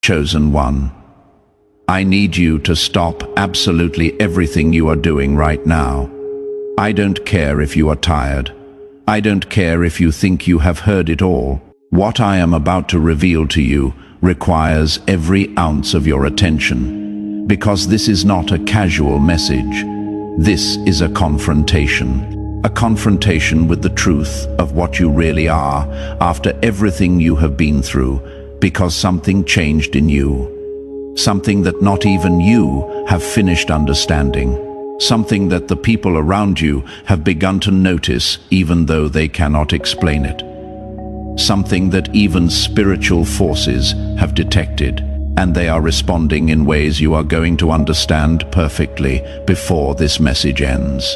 chosen one. I need you to stop absolutely everything you are doing right now. I don't care if you are tired. I don't care if you think you have heard it all. What I am about to reveal to you requires every ounce of your attention, because this is not a casual message. This is a confrontation with the truth of what you really are after everything you have been through, because something changed in you. Something that not even you have finished understanding. Something that the people around you have begun to notice even though they cannot explain it. Something that even spiritual forces have detected, and they are responding in ways you are going to understand perfectly before this message ends.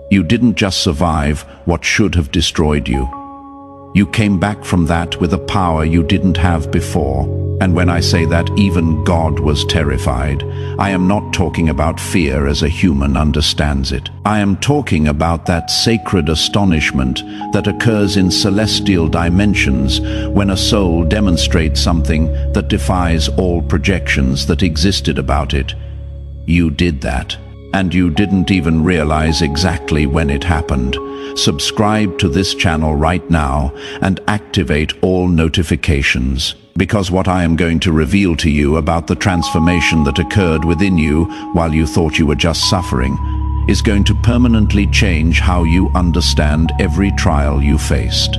You didn't just survive what should have destroyed you. You came back from that with a power you didn't have before. And when I say that even God was terrified, I am not talking about fear as a human understands it. I am talking about that sacred astonishment that occurs in celestial dimensions when a soul demonstrates something that defies all projections that existed about it. You did that, and you didn't even realize exactly when it happened. Subscribe to this channel right now and activate all notifications, because what I am going to reveal to you about the transformation that occurred within you while you thought you were just suffering is going to permanently change how you understand every trial you faced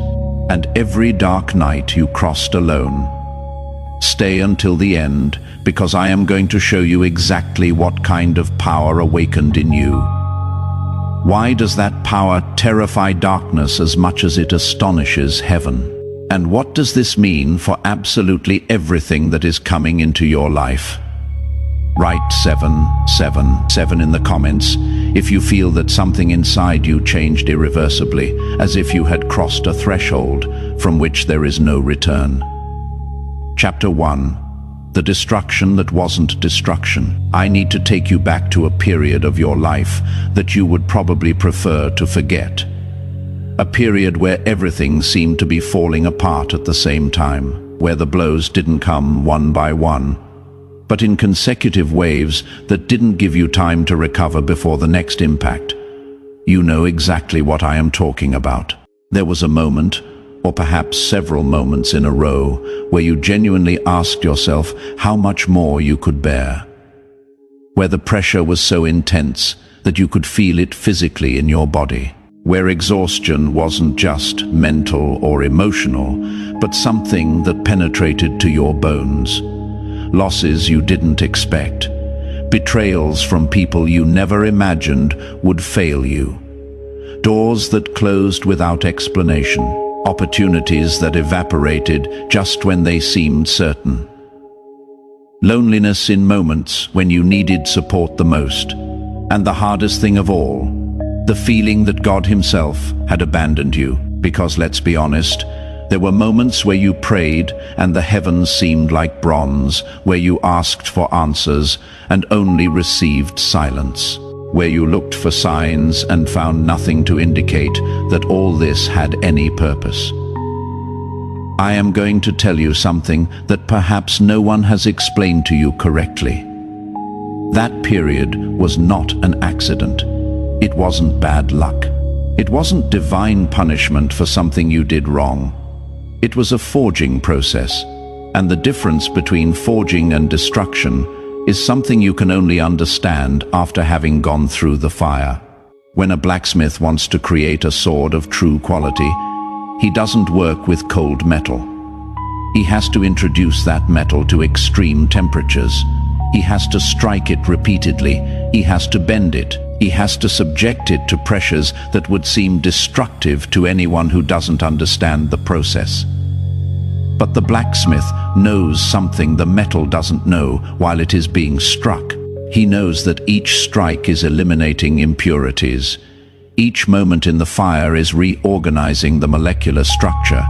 and every dark night you crossed alone. Stay until the end, because I am going to show you exactly what kind of power awakened in you. Why does that power terrify darkness as much as it astonishes heaven? And what does this mean for absolutely everything that is coming into your life? Write 777 in the comments if you feel that something inside you changed irreversibly, as if you had crossed a threshold from which there is no return. Chapter 1. The destruction that wasn't destruction. I need to take you back to a period of your life that you would probably prefer to forget. A period where everything seemed to be falling apart at the same time, where the blows didn't come one by one, but in consecutive waves that didn't give you time to recover before the next impact. You know exactly what I am talking about. There was a moment, or perhaps several moments in a row, where you genuinely asked yourself how much more you could bear. Where the pressure was so intense that you could feel it physically in your body. Where exhaustion wasn't just mental or emotional, but something that penetrated to your bones. Losses you didn't expect. Betrayals from people you never imagined would fail you. Doors that closed without explanation. Opportunities that evaporated just when they seemed certain. Loneliness in moments when you needed support the most. And the hardest thing of all, the feeling that God Himself had abandoned you. Because let's be honest, there were moments where you prayed and the heavens seemed like bronze, where you asked for answers and only received silence. Where you looked for signs and found nothing to indicate that all this had any purpose. I am going to tell you something that perhaps no one has explained to you correctly. That period was not an accident. It wasn't bad luck. It wasn't divine punishment for something you did wrong. It was a forging process, and the difference between forging and destruction is something you can only understand after having gone through the fire. When a blacksmith wants to create a sword of true quality, he doesn't work with cold metal. He has to introduce that metal to extreme temperatures. He has to strike it repeatedly. He has to bend it. He has to subject it to pressures that would seem destructive to anyone who doesn't understand the process. But the blacksmith knows something the metal doesn't know while it is being struck. He knows that each strike is eliminating impurities. Each moment in the fire is reorganizing the molecular structure.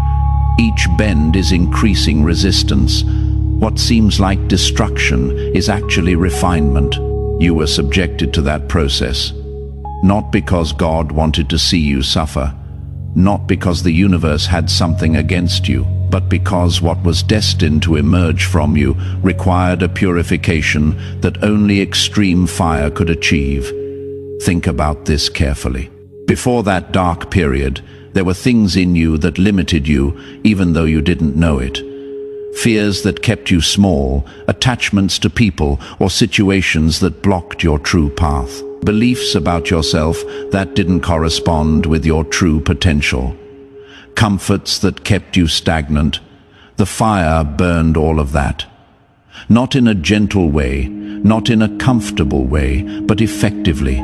Each bend is increasing resistance. What seems like destruction is actually refinement. You were subjected to that process, not because God wanted to see you suffer, not because the universe had something against you, but because what was destined to emerge from you required a purification that only extreme fire could achieve. Think about this carefully. Before that dark period, there were things in you that limited you, even though you didn't know it. Fears that kept you small, attachments to people or situations that blocked your true path. Beliefs about yourself that didn't correspond with your true potential. Comforts that kept you stagnant. The fire burned all of that. Not in a gentle way, not in a comfortable way, but effectively.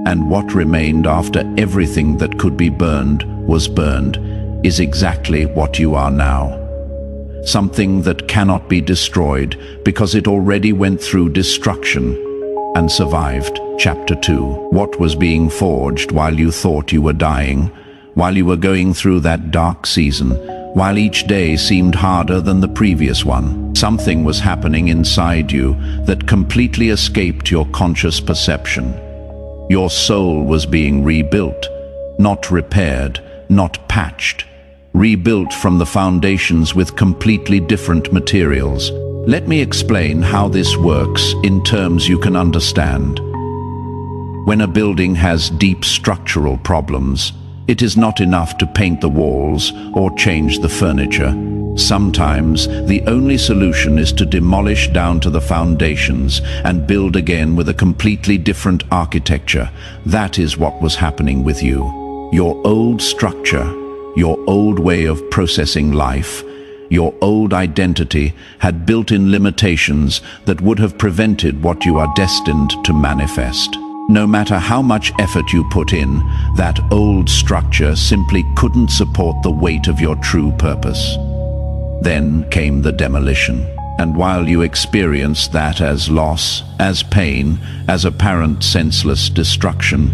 And what remained after everything that could be burned was burned is exactly what you are now. Something that cannot be destroyed because it already went through destruction and survived. Chapter 2. What was being forged while you thought you were dying, while you were going through that dark season, while each day seemed harder than the previous one? Something was happening inside you that completely escaped your conscious perception. Your soul was being rebuilt, not repaired, not patched. Rebuilt from the foundations with completely different materials. Let me explain how this works in terms you can understand. When a building has deep structural problems, it is not enough to paint the walls or change the furniture. Sometimes the only solution is to demolish down to the foundations and build again with a completely different architecture. That is what was happening with you. Your old structure, your old way of processing life, your old identity had built-in limitations that would have prevented what you are destined to manifest. No matter how much effort you put in, that old structure simply couldn't support the weight of your true purpose. Then came the demolition. And while you experienced that as loss, as pain, as apparent senseless destruction,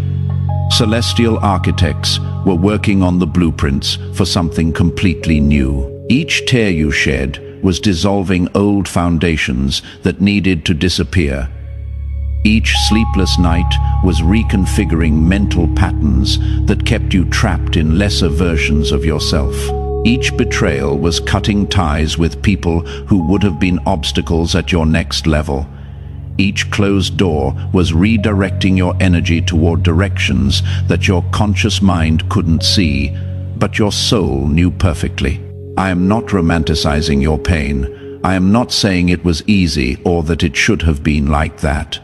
celestial architects were working on the blueprints for something completely new. Each tear you shed was dissolving old foundations that needed to disappear. Each sleepless night was reconfiguring mental patterns that kept you trapped in lesser versions of yourself. Each betrayal was cutting ties with people who would have been obstacles at your next level. Each closed door was redirecting your energy toward directions that your conscious mind couldn't see, but your soul knew perfectly. I am not romanticizing your pain. I am not saying it was easy or that it should have been like that.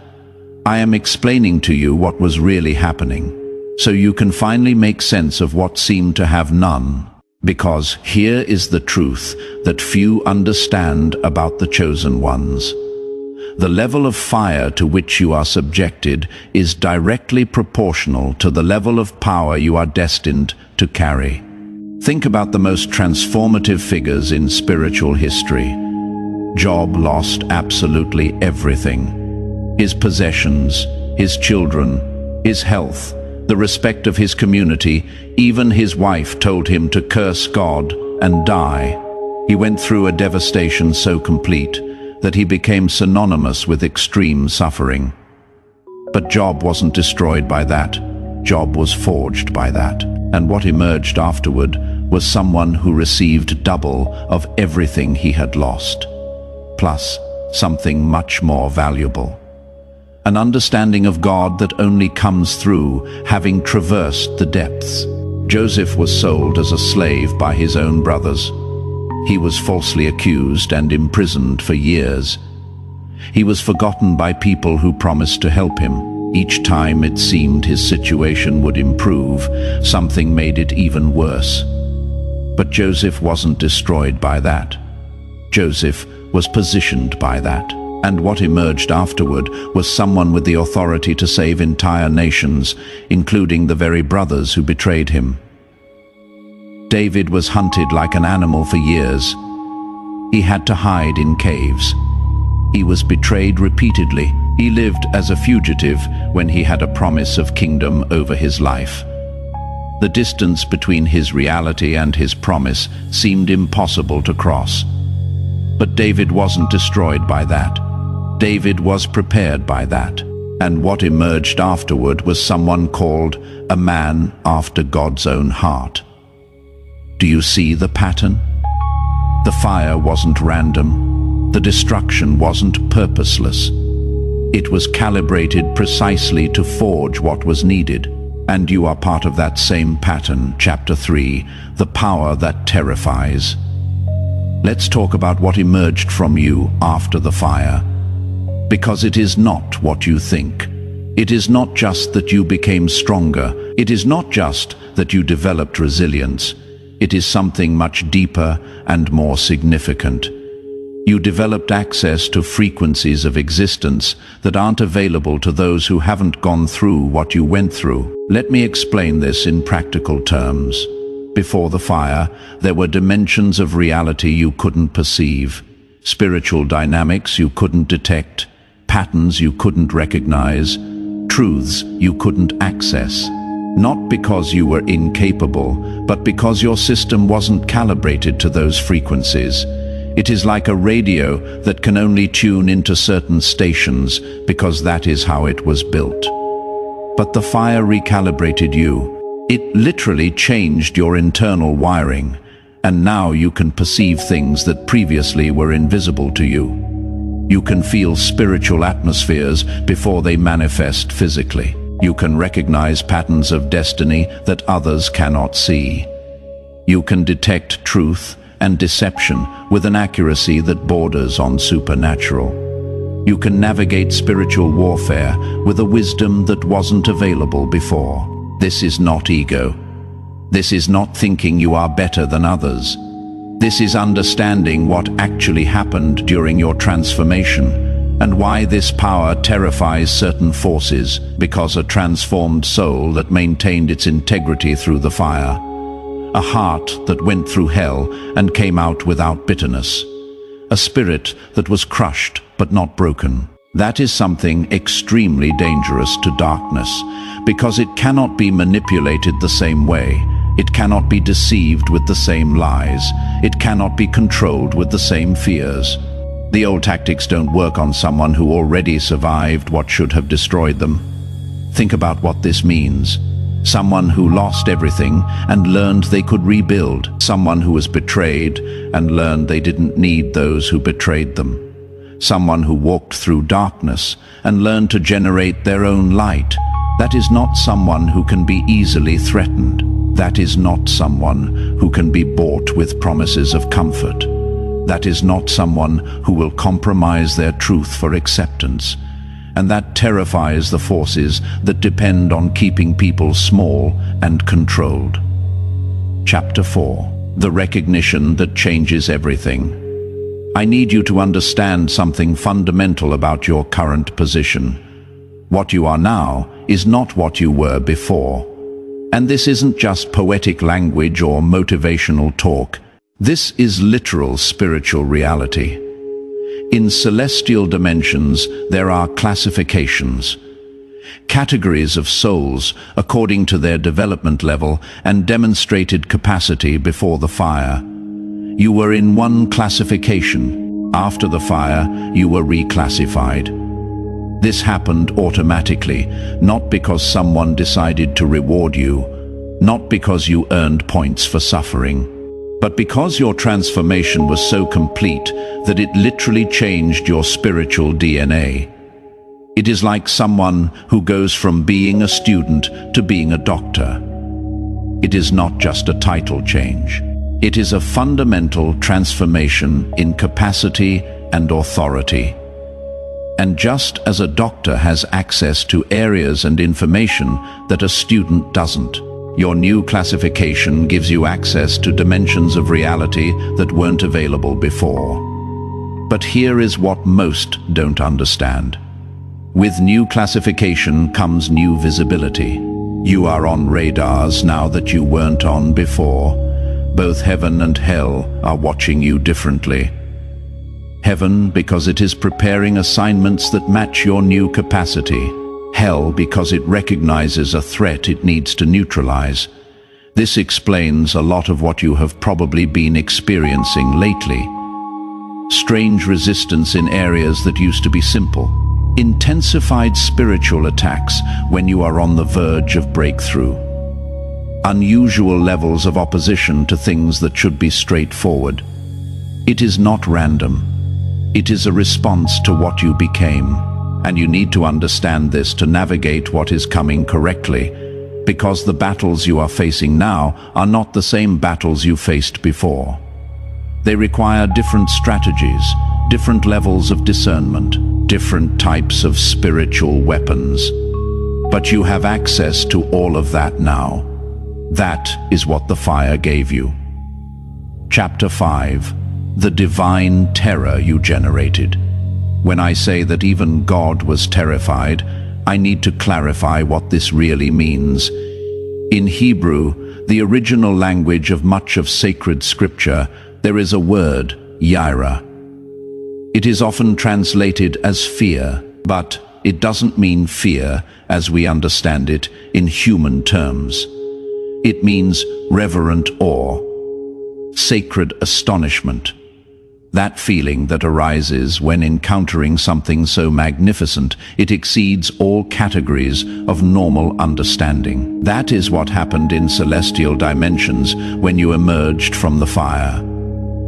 I am explaining to you what was really happening, so you can finally make sense of what seemed to have none. Because here is the truth that few understand about the chosen ones. The level of fire to which you are subjected is directly proportional to the level of power you are destined to carry. Think about the most transformative figures in spiritual history. Job lost absolutely everything. His possessions, his children, his health, the respect of his community, even his wife told him to curse God and die. He went through a devastation so complete that he became synonymous with extreme suffering. But Job wasn't destroyed by that. Job was forged by that. And what emerged afterward was someone who received double of everything he had lost, plus something much more valuable. An understanding of God that only comes through having traversed the depths. Joseph was sold as a slave by his own brothers. He was falsely accused and imprisoned for years. He was forgotten by people who promised to help him. Each time it seemed his situation would improve, something made it even worse. But Joseph wasn't destroyed by that. Joseph was positioned by that. And what emerged afterward was someone with the authority to save entire nations, including the very brothers who betrayed him. David was hunted like an animal for years. He had to hide in caves. He was betrayed repeatedly. He lived as a fugitive when he had a promise of kingdom over his life. The distance between his reality and his promise seemed impossible to cross. But David wasn't destroyed by that. David was prepared by that. And what emerged afterward was someone called a man after God's own heart. Do you see the pattern? The fire wasn't random. The destruction wasn't purposeless. It was calibrated precisely to forge what was needed. And you are part of that same pattern. Chapter 3, the power that terrifies. Let's talk about what emerged from you after the fire. Because it is not what you think. It is not just that you became stronger. It is not just that you developed resilience. It is something much deeper and more significant. You developed access to frequencies of existence that aren't available to those who haven't gone through what you went through. Let me explain this in practical terms. Before the fire, there were dimensions of reality you couldn't perceive, spiritual dynamics you couldn't detect, patterns you couldn't recognize, truths you couldn't access. Not because you were incapable, but because your system wasn't calibrated to those frequencies. It is like a radio that can only tune into certain stations because that is how it was built. But the fire recalibrated you. It literally changed your internal wiring, and now you can perceive things that previously were invisible to you. You can feel spiritual atmospheres before they manifest physically. You can recognize patterns of destiny that others cannot see. You can detect truth and deception with an accuracy that borders on supernatural. You can navigate spiritual warfare with a wisdom that wasn't available before. This is not ego. This is not thinking you are better than others. This is understanding what actually happened during your transformation and why this power terrifies certain forces, because a transformed soul that maintained its integrity through the fire. A heart that went through hell and came out without bitterness. A spirit that was crushed but not broken. That is something extremely dangerous to darkness, because it cannot be manipulated the same way. It cannot be deceived with the same lies. It cannot be controlled with the same fears. The old tactics don't work on someone who already survived what should have destroyed them. Think about what this means. Someone who lost everything and learned they could rebuild. Someone who was betrayed and learned they didn't need those who betrayed them. Someone who walked through darkness and learned to generate their own light. That is not someone who can be easily threatened. That is not someone who can be bought with promises of comfort. That is not someone who will compromise their truth for acceptance. And that terrifies the forces that depend on keeping people small and controlled. Chapter 4. The recognition that changes everything. I need you to understand something fundamental about your current position. What you are now is not what you were before. And this isn't just poetic language or motivational talk. This is literal spiritual reality. In celestial dimensions, there are classifications, categories of souls according to their development level and demonstrated capacity before the fire. You were in one classification. After the fire, you were reclassified. This happened automatically, not because someone decided to reward you, not because you earned points for suffering, but because your transformation was so complete that it literally changed your spiritual DNA. It is like someone who goes from being a student to being a doctor. It is not just a title change. It is a fundamental transformation in capacity and authority. And just as a doctor has access to areas and information that a student doesn't, your new classification gives you access to dimensions of reality that weren't available before. But here is what most don't understand. With new classification comes new visibility. You are on radars now that you weren't on before. Both heaven and hell are watching you differently. Heaven because it is preparing assignments that match your new capacity. Hell because it recognizes a threat it needs to neutralize. This explains a lot of what you have probably been experiencing lately. Strange resistance in areas that used to be simple. Intensified spiritual attacks when you are on the verge of breakthrough. Unusual levels of opposition to things that should be straightforward. It is not random. It is a response to what you became, and you need to understand this to navigate what is coming correctly, because the battles you are facing now are not the same battles you faced before. They require different strategies, different levels of discernment, different types of spiritual weapons. But you have access to all of that now. That is what the fire gave you. Chapter 5. The divine terror you generated. When I say that even God was terrified, I need to clarify what this really means. In Hebrew, the original language of much of sacred scripture, there is a word, yirah. It is often translated as fear, but it doesn't mean fear as we understand it in human terms. It means reverent awe, sacred astonishment. That feeling that arises when encountering something so magnificent it exceeds all categories of normal understanding. That is what happened in celestial dimensions when you emerged from the fire.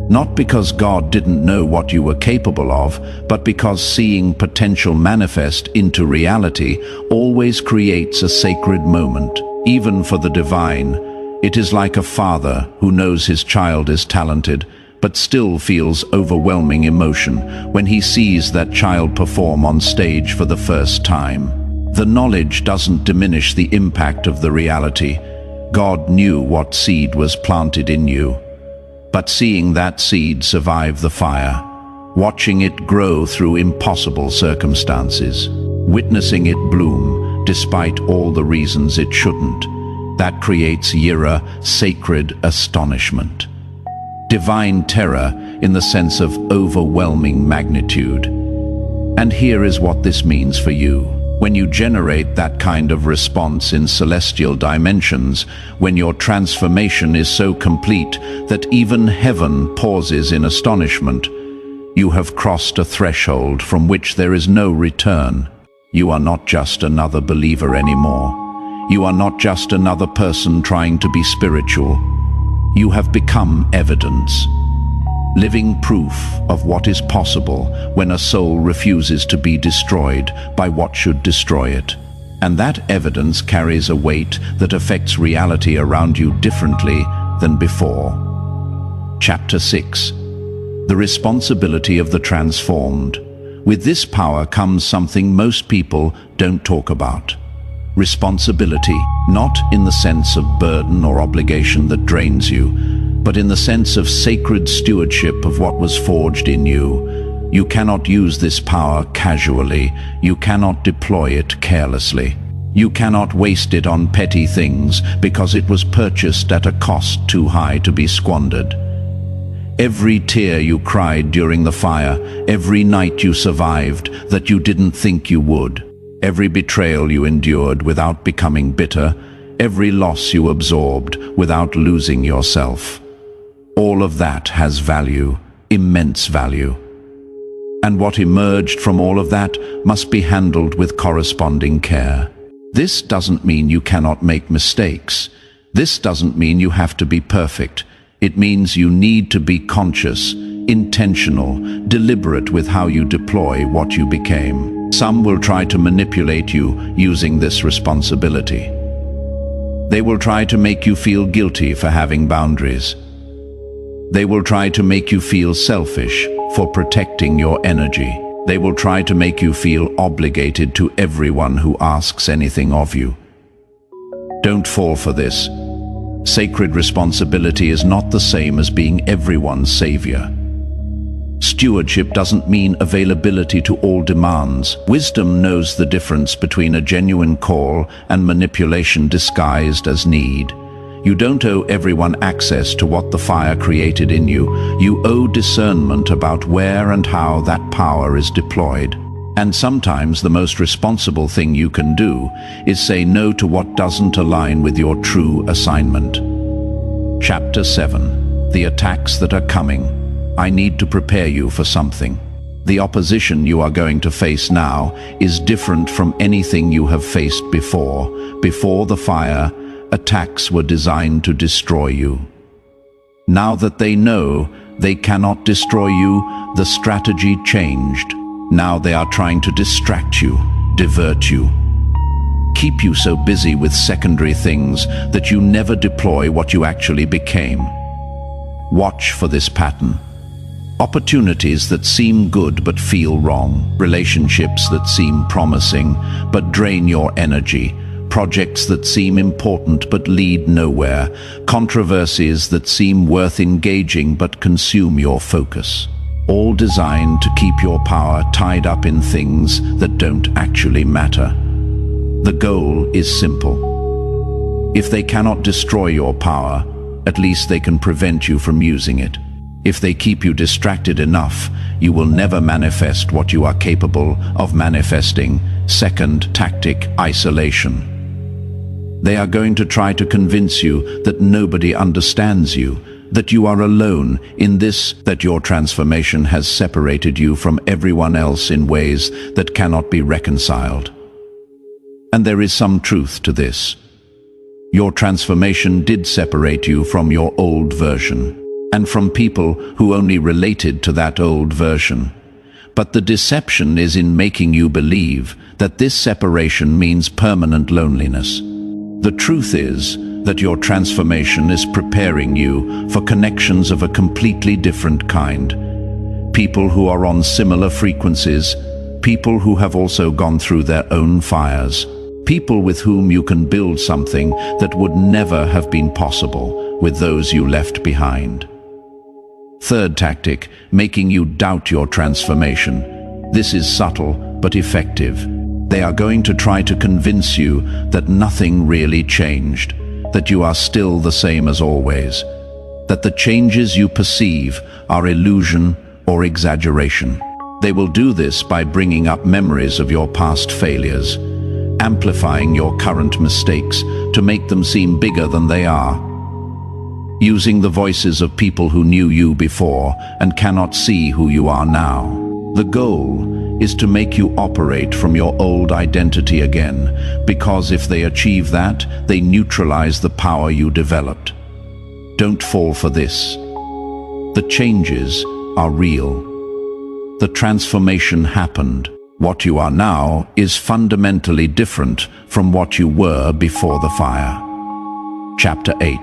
Not because God didn't know what you were capable of, but because seeing potential manifest into reality always creates a sacred moment. Even for the divine, it is like a father who knows his child is talented, but still feels overwhelming emotion when he sees that child perform on stage for the first time. The knowledge doesn't diminish the impact of the reality. God knew what seed was planted in you. But seeing that seed survive the fire, watching it grow through impossible circumstances, witnessing it bloom despite all the reasons it shouldn't, that creates yirah, sacred astonishment. Divine terror in the sense of overwhelming magnitude. And here is what this means for you. When you generate that kind of response in celestial dimensions, when your transformation is so complete that even heaven pauses in astonishment, you have crossed a threshold from which there is no return. You are not just another believer anymore. You are not just another person trying to be spiritual. You have become evidence, living proof of what is possible when a soul refuses to be destroyed by what should destroy it. And that evidence carries a weight that affects reality around you differently than before. Chapter 6. The responsibility of the transformed. With this power comes something most people don't talk about. Responsibility, not in the sense of burden or obligation that drains you, but in the sense of sacred stewardship of what was forged in you. You cannot use this power casually. You cannot deploy it carelessly. You cannot waste it on petty things because it was purchased at a cost too high to be squandered. Every tear you cried during the fire, every night you survived that you didn't think you would, every betrayal you endured without becoming bitter, every loss you absorbed without losing yourself. All of that has value, immense value. And what emerged from all of that must be handled with corresponding care. This doesn't mean you cannot make mistakes. This doesn't mean you have to be perfect. It means you need to be conscious, intentional, deliberate with how you deploy what you became. Some will try to manipulate you using this responsibility. They will try to make you feel guilty for having boundaries. They will try to make you feel selfish for protecting your energy. They will try to make you feel obligated to everyone who asks anything of you. Don't fall for this. Sacred responsibility is not the same as being everyone's savior. Stewardship doesn't mean availability to all demands. Wisdom knows the difference between a genuine call and manipulation disguised as need. You don't owe everyone access to what the fire created in you. You owe discernment about where and how that power is deployed. And sometimes the most responsible thing you can do is say no to what doesn't align with your true assignment. Chapter 7. The attacks that are coming. I need to prepare you for something. The opposition you are going to face now is different from anything you have faced before. Before the fire, attacks were designed to destroy you. Now that they know They cannot destroy you. The strategy changed. Now they are trying to distract you, divert you, keep you so busy with secondary things that you never deploy what you actually became. Watch for this pattern. Opportunities that seem good but feel wrong, relationships that seem promising but drain your energy, projects that seem important but lead nowhere, controversies that seem worth engaging but consume your focus. All designed to keep your power tied up in things that don't actually matter. The goal is simple. If they cannot destroy your power, at least they can prevent you from using it. If they keep you distracted enough, you will never manifest what you are capable of manifesting. Second tactic, isolation. They are going to try to convince you that nobody understands you, that you are alone in this, that your transformation has separated you from everyone else in ways that cannot be reconciled. And there is some truth to this. Your transformation did separate you from your old version, and from people who only related to that old version. But the deception is in making you believe that this separation means permanent loneliness. The truth is that your transformation is preparing you for connections of a completely different kind. People who are on similar frequencies, people who have also gone through their own fires, people with whom you can build something that would never have been possible with those you left behind. Third tactic, making you doubt your transformation. This is subtle but effective. They are going to try to convince you that nothing really changed, that you are still the same as always, that the changes you perceive are illusion or exaggeration. They will do this by bringing up memories of your past failures, amplifying your current mistakes to make them seem bigger than they are, using the voices of people who knew you before and cannot see who you are now. The goal is to make you operate from your old identity again, because if they achieve that, they neutralize the power you developed. Don't fall for this. The changes are real. The transformation happened. What you are now is fundamentally different from what you were before the fire. Chapter 8.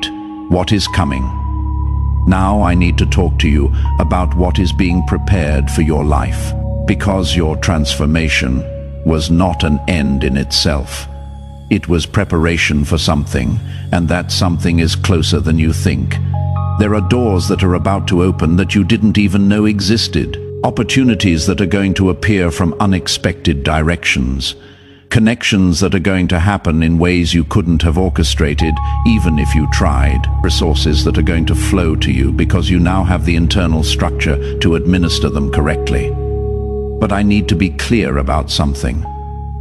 What is coming? Now I need to talk to you about what is being prepared for your life, because your transformation was not an end in itself. It was preparation for something, and that something is closer than you think. There are doors that are about to open that you didn't even know existed, opportunities that are going to appear from unexpected directions, connections that are going to happen in ways you couldn't have orchestrated even if you tried, resources that are going to flow to you because you now have the internal structure to administer them correctly. But I need to be clear about something.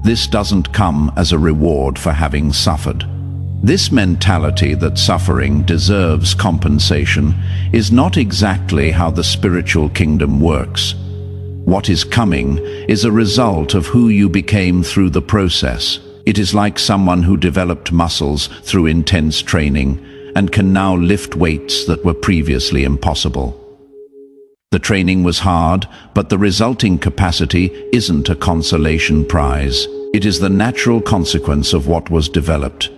This doesn't come as a reward for having suffered. This mentality that suffering deserves compensation is not exactly how the spiritual kingdom works. What is coming is a result of who you became through the process. It is like someone who developed muscles through intense training and can now lift weights that were previously impossible. The training was hard, but the resulting capacity isn't a consolation prize. It is the natural consequence of what was developed.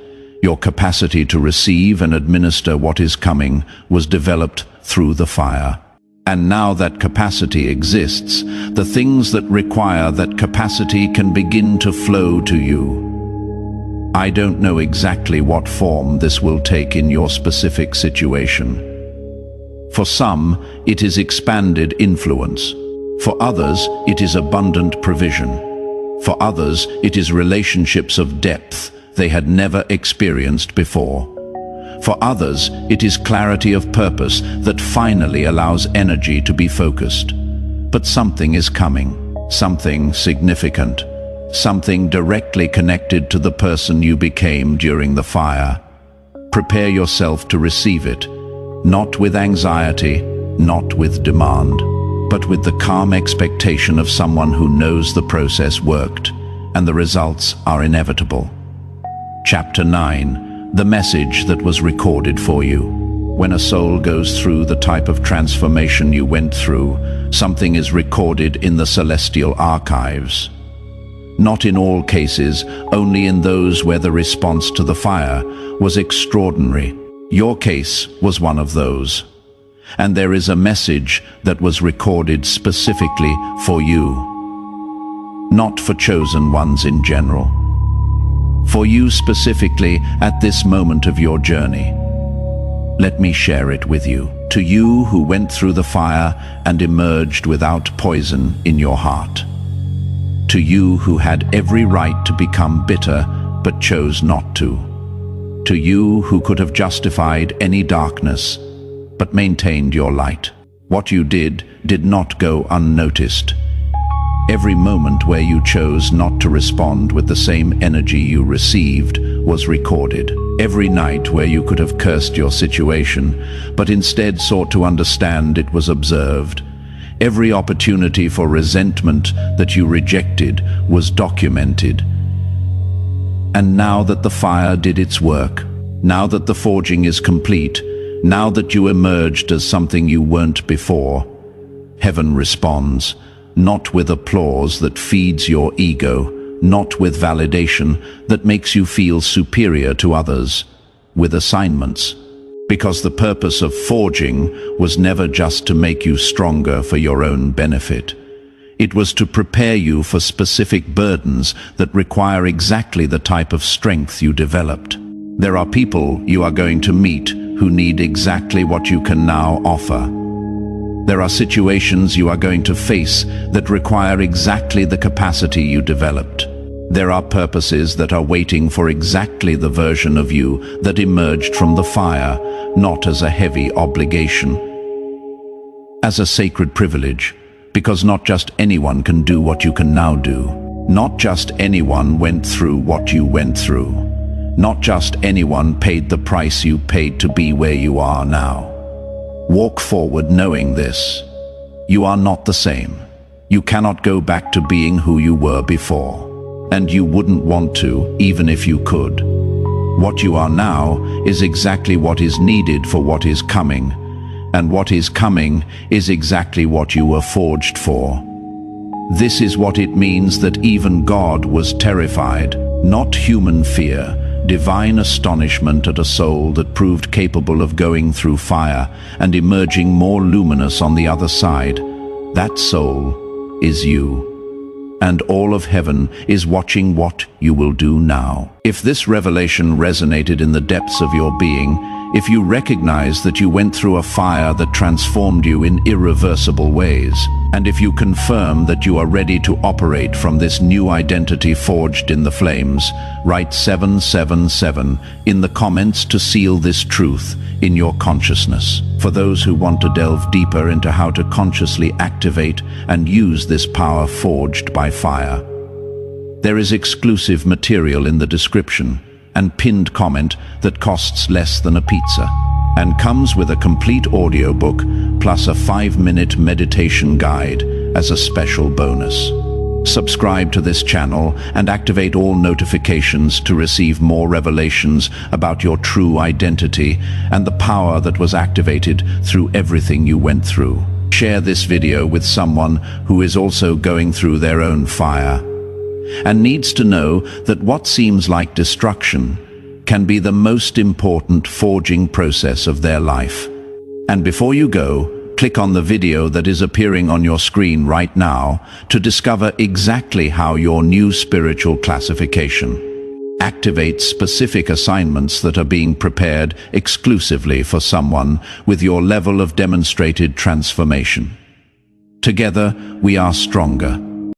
Your capacity to receive and administer what is coming was developed through the fire. And now that capacity exists, the things that require that capacity can begin to flow to you. I don't know exactly what form this will take in your specific situation. For some, it is expanded influence. For others, it is abundant provision. For others, it is relationships of depth they had never experienced before. For others, it is clarity of purpose that finally allows energy to be focused. But something is coming, something significant, something directly connected to the person you became during the fire. Prepare yourself to receive it, not with anxiety, not with demand, but with the calm expectation of someone who knows the process worked and the results are inevitable. Chapter 9. The message that was recorded for you. When a soul goes through the type of transformation you went through, something is recorded in the celestial archives. Not in all cases, only in those where the response to the fire was extraordinary. Your case was one of those. And there is a message that was recorded specifically for you. Not for chosen ones in general. For you specifically at this moment of your journey. Let me share it with you. To you who went through the fire and emerged without poison in your heart. To you who had every right to become bitter but chose not to. To you who could have justified any darkness but maintained your light. What you did not go unnoticed. Every moment where you chose not to respond with the same energy you received was recorded. Every night where you could have cursed your situation, but instead sought to understand, it was observed. Every opportunity for resentment that you rejected was documented. And now that the fire did its work, now that the forging is complete, now that you emerged as something you weren't before, heaven responds. Not with applause that feeds your ego, not with validation that makes you feel superior to others, with assignments. Because the purpose of forging was never just to make you stronger for your own benefit. It was to prepare you for specific burdens that require exactly the type of strength you developed. There are people you are going to meet who need exactly what you can now offer. There are situations you are going to face that require exactly the capacity you developed. There are purposes that are waiting for exactly the version of you that emerged from the fire, not as a heavy obligation. As a sacred privilege, because not just anyone can do what you can now do. Not just anyone went through what you went through. Not just anyone paid the price you paid to be where you are now. Walk forward knowing this. You are not the same. You cannot go back to being who you were before. And you wouldn't want to, even if you could. What you are now is exactly what is needed for what is coming. And what is coming is exactly what you were forged for. This is what it means that even God was terrified, not human fear, divine astonishment at a soul that proved capable of going through fire and emerging more luminous on the other side. That soul is you. And all of heaven is watching what you will do now. If this revelation resonated in the depths of your being, if you recognize that you went through a fire that transformed you in irreversible ways, and if you confirm that you are ready to operate from this new identity forged in the flames, write 777 in the comments to seal this truth in your consciousness. For those who want to delve deeper into how to consciously activate and use this power forged by fire, there is exclusive material in the description and pinned comment that costs less than a pizza and comes with a complete audiobook plus a 5-minute meditation guide as a special bonus. Subscribe to this channel and activate all notifications to receive more revelations about your true identity and the power that was activated through everything you went through. Share this video with someone who is also going through their own fire and needs to know that what seems like destruction can be the most important forging process of their life. And before you go, click on the video that is appearing on your screen right now to discover exactly how your new spiritual classification activates specific assignments that are being prepared exclusively for someone with your level of demonstrated transformation. Together, we are stronger.